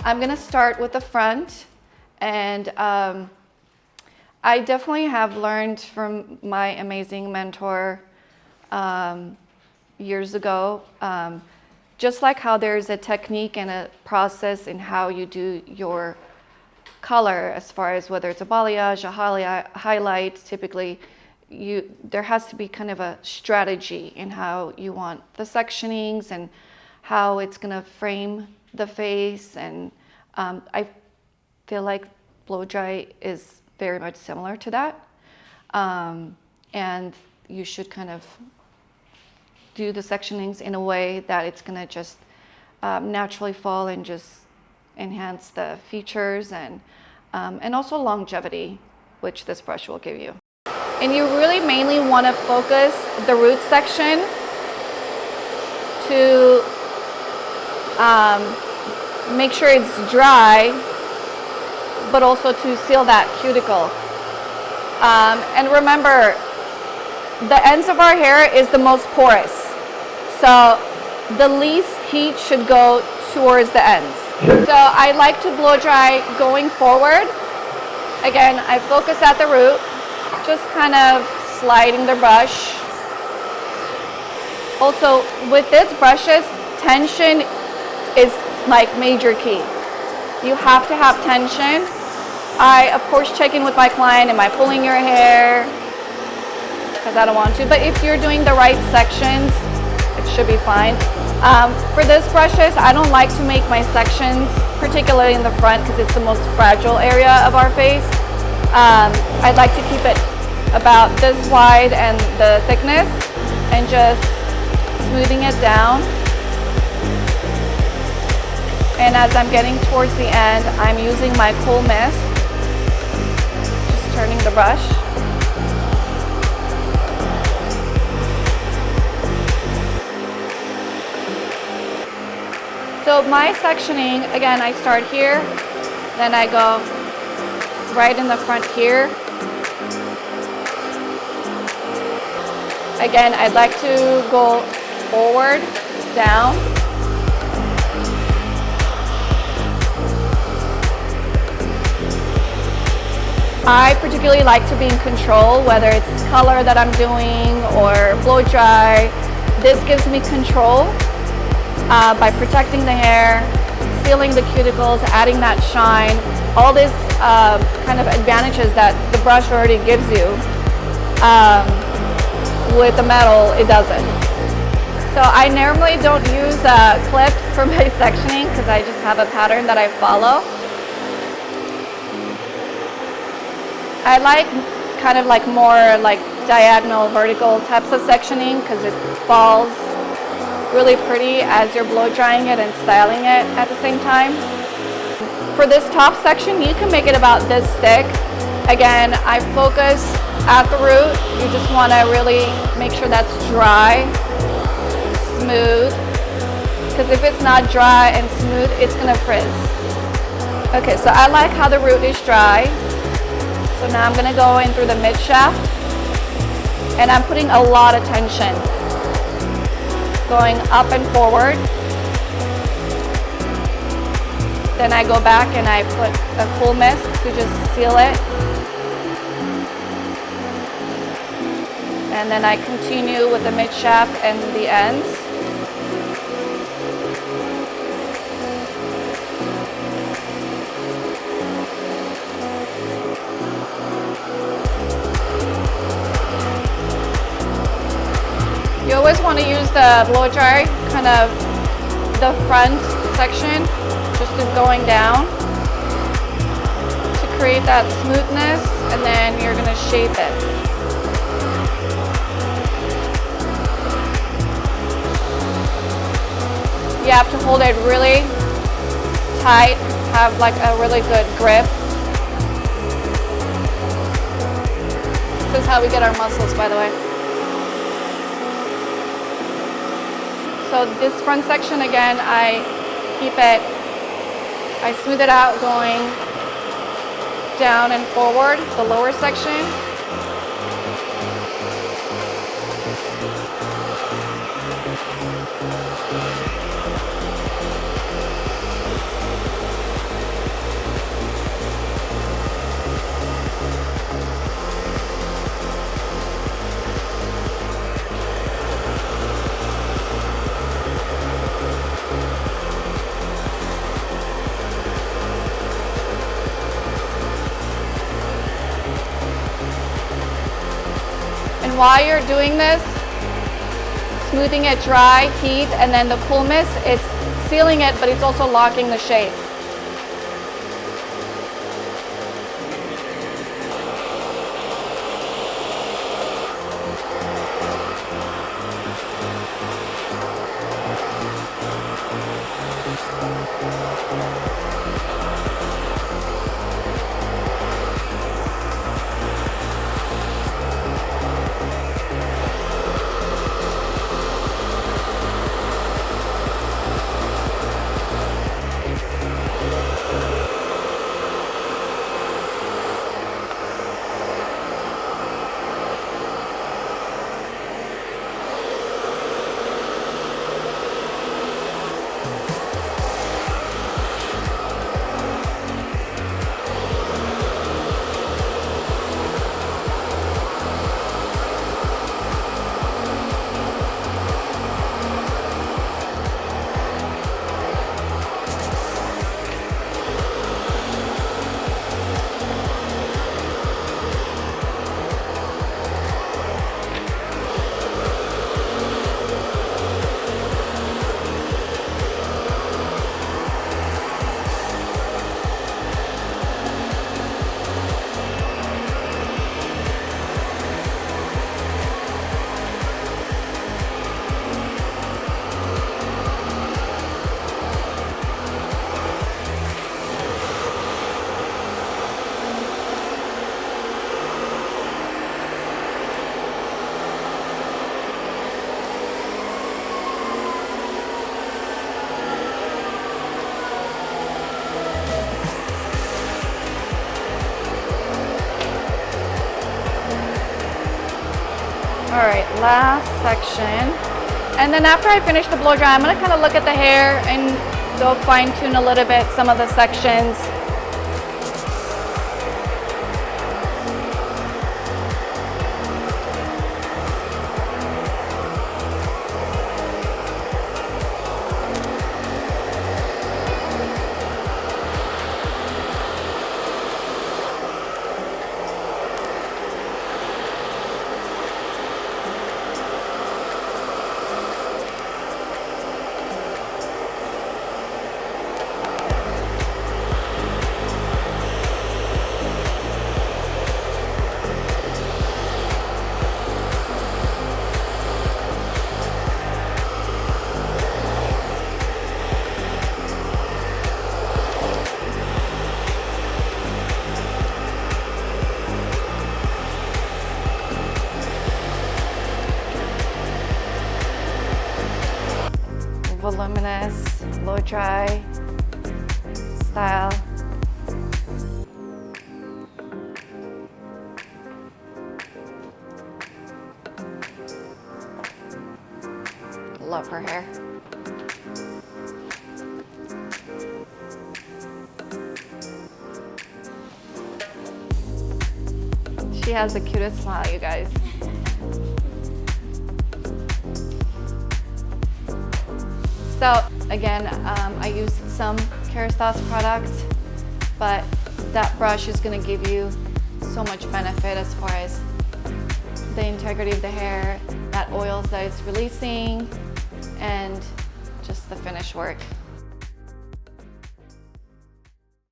I'm gonna start with the front, and I definitely have learned from my amazing mentor years ago, just like how there's a technique and a process in how you do your color, as far as whether it's a balayage, a highlight, typically there has to be kind of a strategy in how you want the sectionings and how it's gonna frame the face. And I feel like blow dry is very much similar to that. And you should kind of do the sectionings in a way that it's gonna just naturally fall and just enhance the features and also longevity, which this brush will give you. And you really mainly wanna focus the root section to make sure it's dry, but also to seal that cuticle. And remember, the ends of our hair is the most porous. So the least heat should go towards the ends. So I like to blow dry going forward. Again, I focus at the root, just kind of sliding the brush. Also, with this brushes, tension is like major key. You have to have tension. I, of course, check in with my client, am I pulling your hair? Because I don't want to, but if you're doing the right sections, it should be fine. For this brushes, I don't like to make my sections, particularly in the front, because it's the most fragile area of our face. I'd like to keep it about this wide and the thickness, and just smoothing it down. And as I'm getting towards the end, I'm using my cool mist, just turning the brush. So my sectioning, again, I start here, then I go right in the front here. Again, I'd like to go forward, down. I particularly like to be in control, whether it's color that I'm doing or blow dry. This gives me control by protecting the hair, sealing the cuticles, adding that shine, all these kind of advantages that the brush already gives you. With the metal, it doesn't. So I normally don't use clips for my sectioning because I just have a pattern that I follow. I like kind of like more like diagonal, vertical types of sectioning because it falls really pretty as you're blow drying it and styling it at the same time. For this top section, you can make it about this thick. Again, I focus at the root. You just want to really make sure that's dry, smooth, because if it's not dry and smooth, it's going to frizz. Okay, so I like how the root is dry. So now I'm going to go in through the mid shaft, and I'm putting a lot of tension, going up and forward. Then I go back and I put a cool mist to just seal it. And then I continue with the mid shaft and the ends. You always want to use the blow dry, kind of the front section, just going down to create that smoothness, and then you're going to shape it. You have to hold it really tight, have like a really good grip. This is how we get our muscles, by the way. So this front section, again, I smooth it out going down and forward, the lower section. And while you're doing this, smoothing it dry, heat, and then the cool mist, it's sealing it, but it's also locking the shape. All right, last section. And then after I finish the blow dry, I'm gonna kind of look at the hair and go fine tune a little bit some of the sections. Voluminous, blow dry style. Love her hair. She has the cutest smile, you guys. So again, I use some Kerastase product, but that brush is going to give you so much benefit as far as the integrity of the hair, that oils that it's releasing, and just the finish work.